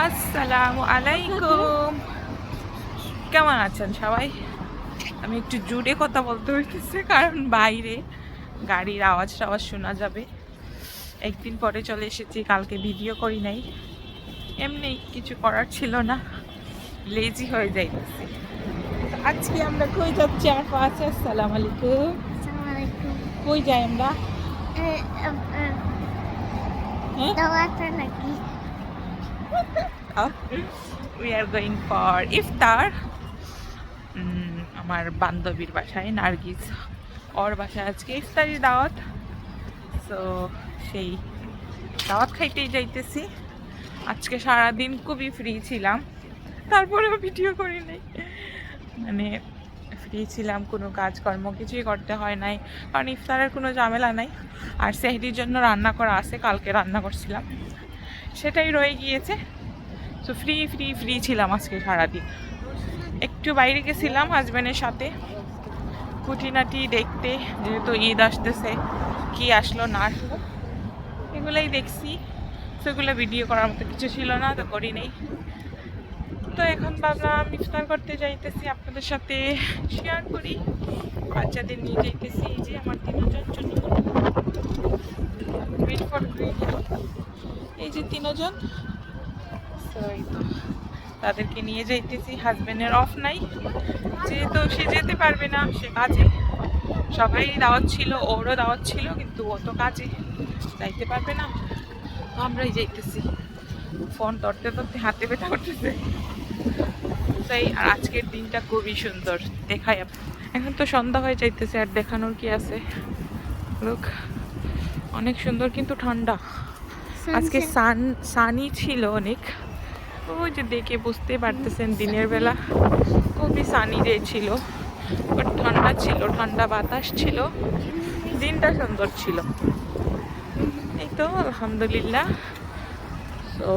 আসসালামু আলাইকুম। কেমন আছেন সবাই? আমি একটু জোরে কথা বলতে হইতেছে কারণ বাইরে গাড়ির আওয়াজ টাওয়াজ শোনা যাবে। একদিন পরে চলে এসেছি, কালকে ভিডিও করি নাই, এমনি কিছু করার ছিল না, লেজি হয়ে যাইতেছি। আজকে আমরা কই যাচ্ছি? আরফা আছে। আসসালামু আলাইকুম। Assalamualaikum. কই যাই আমরা? Eh, um, um, হ্যাঁ, Dawakan lagi. We are going for iftar. আমার বান্ধবীর বাসায়, নার্গিস, ওর বাসায় আজকে ইফতারি দাওয়াত। তো সেই দাওয়াত খাইতেই যাইতেছি। আজকে সারাদিন খুবই ফ্রি ছিলাম, তারপরেও ভিডিও করি নাই। মানে ফ্রি ছিলাম, কোনো কাজকর্ম কিছুই করতে হয় নাই, কারণ ইফতারের কোনো ঝামেলা নাই। আর সেহরির জন্য রান্না করা আছে, কালকে রান্না করছিলাম, সেটাই রয়ে গিয়েছে। তো ফ্রি ফ্রি ফ্রি ছিলাম আজকে সারাদিন। একটু বাইরে গেছিলাম হাজব্যান্ডের সাথে খুঁটিনাটি দেখতে, যেহেতু ঈদ আসতেছে, কি আসলো না আসলো এগুলাই দেখছি। সেগুলো ভিডিও করার মতো কিছু ছিল না, তো করি নেই। তো এখন ভাবলাম ইফতার করতে যাইতেছি, আপনাদের সাথে শেয়ার করি। বাচ্চাদের নিয়ে যাইতেছি, এই যে আমার তিনজন জন্য, এই যে তিনজন। তো এই তো তাদেরকে নিয়ে যাইতেছি। হাজবেন্ডের অফ নাই, যেহেতু সে যেতে পারবে না, সে কাজে। সবাই দাওয়াত ছিল, ওরও দাওয়াত ছিল, কিন্তু ও তো কাজে যাইতে পারবে না। তো আমরাই যাইতেছি। ফোন ধরতে ধরতে হাতে ব্যথা করতেছে। তাই আর আজকের দিনটা খুবই সুন্দর, দেখাই। এখন তো সন্ধ্যা হয়ে যাইতেছে, আর দেখানোর কি আছে। লোক অনেক সুন্দর, কিন্তু ঠান্ডা। আজকে সানি ছিল অনেক, ওই যে দেখে বুঝতে পারতেছেন, দিনের বেলা খুবই সানি ডে ছিল, বাট ঠান্ডা ছিল, ঠান্ডা বাতাস ছিল, দিনটা সুন্দর ছিল। এই তো আলহামদুলিল্লাহ। তো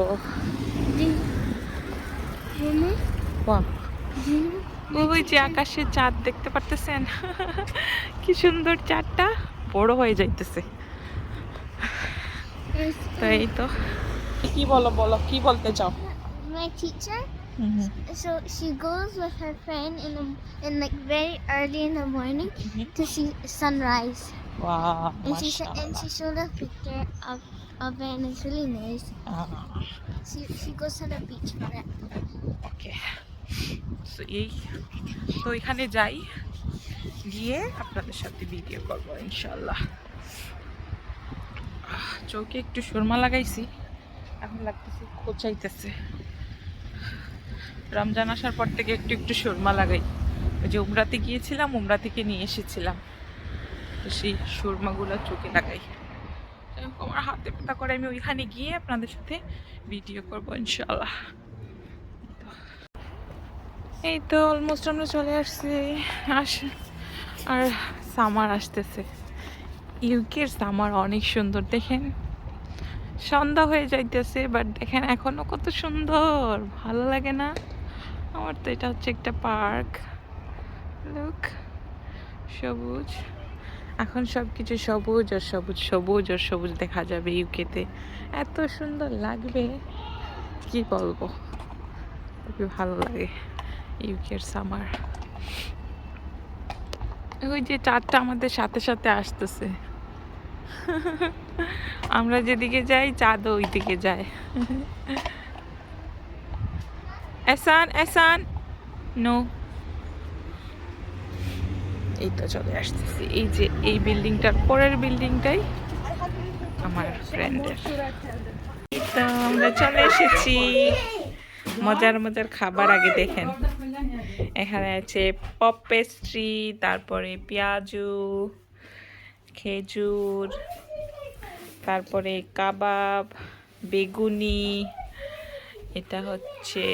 ওই যে আকাশে চাঁদ দেখতে পারতেছেন, কি সুন্দর, চাঁদটা বড় হয়ে যাইতেছে। তো এই তো, কি বলো বলো, কি বলতে চাও? My teacher, so she goes with her friend in like very early in the morning to see sunrise. Wow, And she showed a picture of it, and it's really nice. She goes to the beach for it. ওকে। তো এই তো এখানে যাই, গিয়ে আপনাদের সাথে video করবো ইনশাল্লাহ। চোখে একটু সুরমা লাগাইছি, এখন লাগতেছে খোঁচাইতেছে। রমজান আসার পর থেকে একটু একটু সুরমা লাগাই। ওই যে উমরাতে গিয়েছিলাম, উমরা থেকে নিয়ে এসেছিলাম, তো সেই সুরমাগুলো চোখে লাগাই। আমার হাতে ব্যথা করে, আমি ওইখানে গিয়ে আপনাদের সাথে ভিডিও করবো ইনশাল্লাহ। এই তো অলমোস্ট আমরা চলে আসছি। আর সামার আসতেছে, ইউকের সামার অনেক সুন্দর। দেখেন সন্ধ্যা হয়ে যাইতেছে, বাট দেখেন এখনো কত সুন্দর, ভালো লাগে না? আমার তো এটা হচ্ছে একটা পার্ক, লুক, সবুজ। এখন সব কিছু সবুজ আর সবুজ, সবুজ আর সবুজ দেখা যাবে ইউকেতে, এত সুন্দর লাগবে, কি বলবো, খুবই ভালো লাগে ইউকের সামার। ওই যে চাঁদটা আমাদের সাথে সাথে আসতেছে, আমরা যেদিকে যাই চাঁদও ওই দিকে যায়। এসান এসান নো। এই তো চলে আসতেছি, এই যে এই বিল্ডিংটার পরের বিল্ডিংটাই আমার ফ্রেন্ডের। তো আমরা চলে এসেছি। মজার মজার খাবার আগে দেখেন, এখানে আছে পপ পেস্ট্রি, তারপরে পেঁয়াজু, খেজুর, তারপরে কাবাব, বেগুনি, এটা হচ্ছে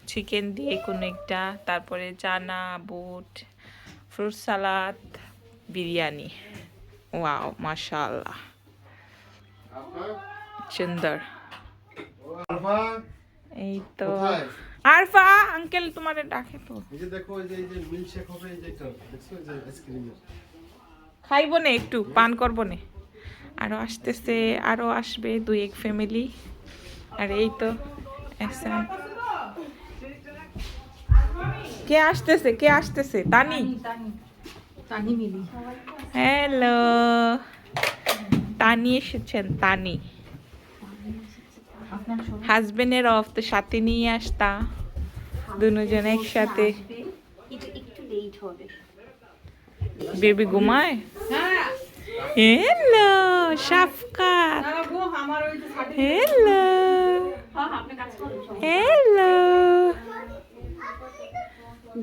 চিকেন দিয়ে কোনো একটা, তারপরে চানা, বুট, ফ্রুট সালাদ, বিরিয়ানি। ওয়াও, মাশাআল্লাহ, সুন্দর। এই তো আরফা আঙ্কেল তোমারে ডাকে, তো এই যে দেখো, এই যে মিল্কশেক হবে, এই যে এটা দেখছো, এই যে আইসক্রিমের। খাইবো না, একটু পান করবো না। আরো আসতেছে, আরো আসবে দুই এক ফ্যামিলি। আর এই তো এহসান। কে আসতেছে তানি? হ্যালো, তানি এসেছেন, তানি। হাজবেন্ডের অফ তো সাথে নিয়ে আসতা, দুজন একসাথে। বেবি ঘুমায়? Hello Shafqat, hello hello.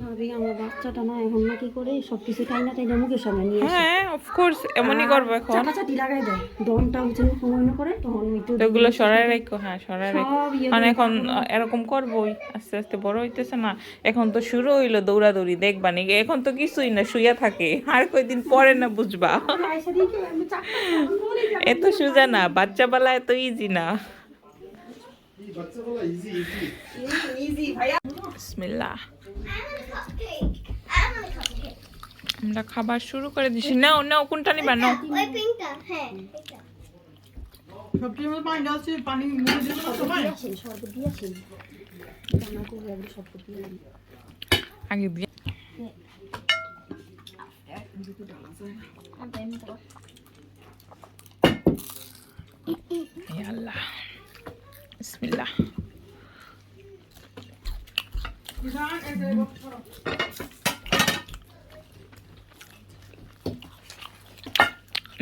ভাবি আমার বাচ্চাটা না এখন না কি করে সবকিছু টাইনা টাইনা মুখের সামনে নিয়ে আসে। হ্যাঁ অফকোর্স এমনই করবো এখন। চাপাচাপি লাগাই দেয়, দমটা বুঝে সময় না করে তখন একটু তো ওগুলো সরাই রাখো, হ্যাঁ সরাই রাখো। সব ইয়ে কারণ করে এখন তারপরে- এরকম করবোই, আস্তে আস্তে বড় হইতেছে না। এখন তো শুরু হইলো দৌড়াদৌড়ি, দেখবা নি এখন তো কিছুই না, শুয়ে থাকে। আর কয়দিন পরে না বুঝবা। আইসা দেখি আমি চাপটা বলি যে এত সোজা না, বাচ্চা বেলা এত ইজি না। 이 박자보다 이지 이지. ইজি ভাইয়া। বিসমিল্লাহ, I want a cupcake. I want a cupcake. আমরা খাবার শুরু করে দিছি। নাও নাও, কোনটা নিবা? নাও। ওই পিঙ্কটা, হ্যাঁ এটা। সরবত দিয়েছেন রান্না করে আমি সরবত দিয়ে দিই। আগে দিয়ে ইয়া আল্লাহ, বিসমিল্লাহ।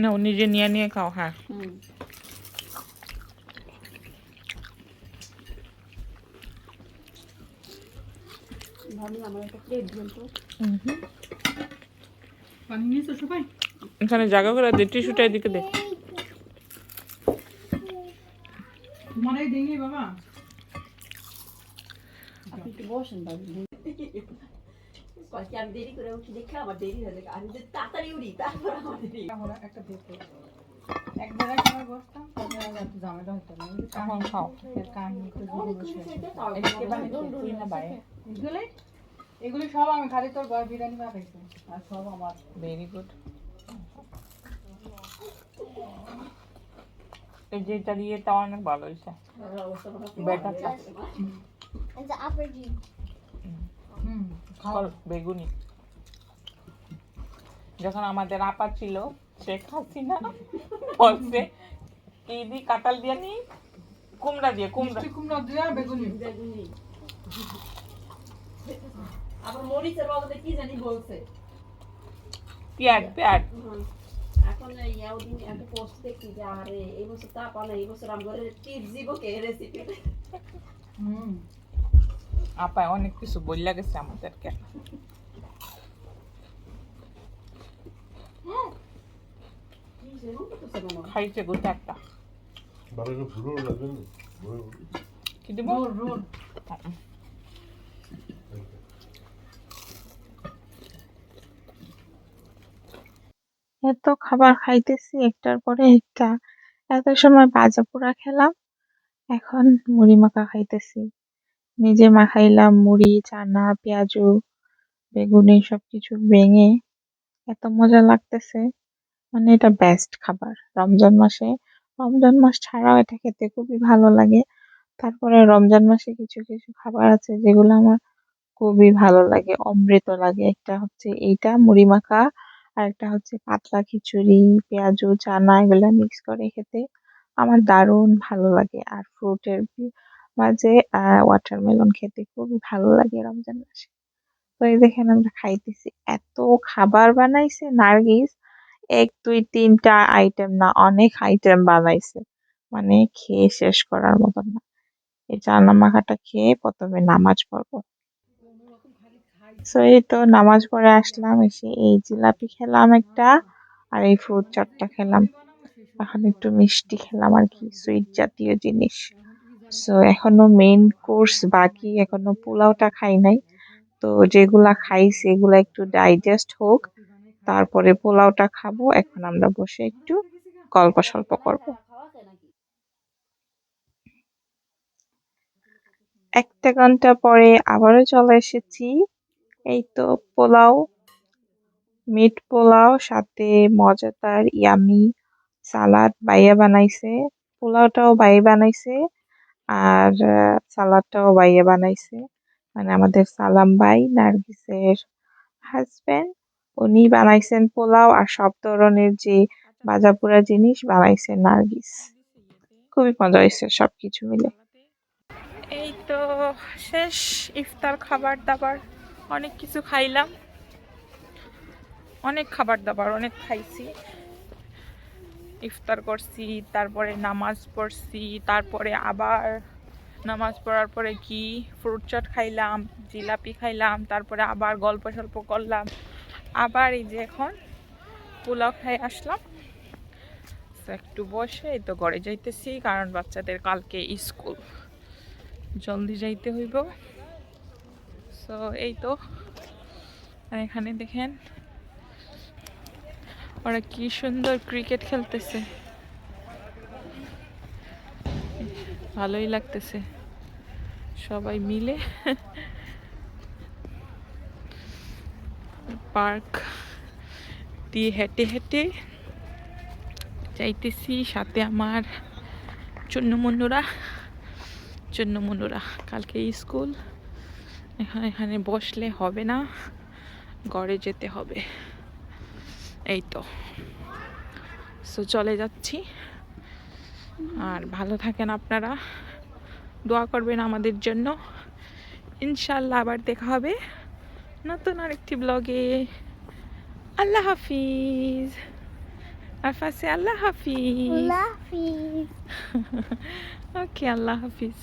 নাও, নিজে নিয়ে নিয়ে খাও। হ্যাঁ ভাবি আমার একটা প্লেট দিন তো। এখানে জায়গা করে দে, টিস্যুটা এদিকে দে। আপনি একটু বসেন ভাবি। আমি দেরি করে উঠি দেখে আমার দেরি হয়ে যায়, আমি যদি তাড়াতাড়ি উঠি তারপর আমার দেরি। এখন খাও। এগুলি সব আমি খালি তোর বিরিয়ানি বানাইছি আর সব আমার। Very good. এই যেটা দিয়ে তা অনেক ভালো হয়েছে, বেটারটা। And the aubergine. বেগুনি। যখন আমাদের আপা ছিল শেখ হাসিনা বলছে কি দি কাঁঠাল দিয়ে নি, কুমড়া দিয়ে, কুমড়া। মিষ্টি কুমড়া দিয়ে বেগুনি। আবার মরিচের বদলে কি জানি বলছে। পেঁয়াজ পেঁয়াজ। এখন ইয়াও দিন একটা পোস্ট দেখছি যে আরে এই বছর তা পালে এই বছর আমাদের টিপস দিব কে রেসিপি। আপা অনেক কিছু বললা গেছে আমাদেরকে। খাইছে গোটা একটা। 말하는 불어를 하면 뭘 কি দিব? Roll roll. এত খাবার খাইতেছি একটার পরে একটা, এত সময় ভাজা পোড়া খেলাম, এখন মুড়ি মাখা খাইতেছি। নিজে মাখাইলাম মুড়ি, চানা, পেঁয়াজু, বেগুনি সবকিছু ভেঙে। এত মজা লাগতেছে, মানে এটা বেস্ট খাবার রমজান মাসে। রমজান মাস ছাড়াও এটা খেতে খুবই ভালো লাগে। তারপরে রমজান মাসে কিছু কিছু খাবার আছে যেগুলো আমার খুবই ভালো লাগে, অমৃত লাগে। একটা হচ্ছে এইটা মুড়ি মাখা, আর একটা হচ্ছে পাতলা খিচুড়ি, পেঁয়াজু, চানা এগুলা মিক্স করে খেতে আমার দারুণ ভালো লাগে। আর ফ্রুটের মাঝে ওয়াটারমেলন খেতে খুবই ভালো লাগে রমজান মাসে। তো এই দেখেন আমরা খাইতেছি, এত খাবার বানাইছে নার্গিস, 1 2 3টা আইটেম না, অনেক আইটেম বানাইছে, মানে খেয়ে শেষ করার মতন না। এই চানা মাখাটা খেয়ে প্রথমে নামাজ পড়বো। তো এই তো নামাজ পড়ে আসলাম, এসে এই জিলাপি খেলাম একটা, আর এই ফ্রুট চাটটা খেলাম। এখন একটু মিষ্টি খেলাম আর কি, সুইট জাতীয় জিনিস। সো এখনো মেইন কোর্স বাকি, এখনো পোলাওটা খাই নাই। তো যেগুলা খাইছি এগুলা একটু ডাইজেস্ট হোক, তারপরে পোলাওটা খাবো। এখন আমরা বসে একটু গল্প সল্প করবো। 1 ঘন্টা পরে আবারও চলে এসেছি। এই তো পোলাও, মিট পোলাও, সাথে মজাদার ইয়ামি সালাদ বাইয়া বানাইছে, পোলাওটাও বাই বানাইছে, আর সালাদটাও ভাইয়া বানাইছে, মানে আমাদের সালাম ভাই নার্গিসের হাজবেন্ড, উনি বানাইছেন পোলাও, আর সব ধরনের যে ভাজা পোড়া জিনিস বানাইছে নার্গিস। খুবই মজা হয়েছে সবকিছু মিলে। এই তো শেষ ইফতার, খাবার দাবার অনেক কিছু খাইলাম, অনেক খাবার দাবার অনেক খাইছি। ইফতার করছি, তারপরে নামাজ পড়ছি, তারপরে আবার নামাজ পড়ার পরে কি ফ্রুট চাট খাইলাম, জিলাপি খাইলাম, তারপরে আবার গল্প সল্প করলাম, আবার এই যে এখন পোলাও খাই আসলাম। তো একটু বসে এই তো ঘরে যাইতেছি, কারণ বাচ্চাদের কালকে স্কুল, জলদি যাইতে হইব। সো এই তো, আর এখানে দেখেন ওরা কি সুন্দর ক্রিকেট খেলতেছে, ভালোই লাগতেছে সবাই মিলে। পার্ক দিয়ে হেঁটে হেঁটে যাইতেছি, সাথে আমার চুন্নমুন্নুরা, কালকে স্কুল, এখানে বসলে হবে না, ঘরে যেতে হবে। এই তো, সো চলে যাচ্ছি। আর ভালো থাকেন আপনারা, দোয়া করবেন আমাদের জন্য। ইনশাল্লাহ আবার দেখা হবে নতুন আরেকটি ব্লগে। আল্লাহ হাফিজ। আরফাসে আল্লাহ হাফিজ। Laffy. ওকে, আল্লাহ হাফিজ।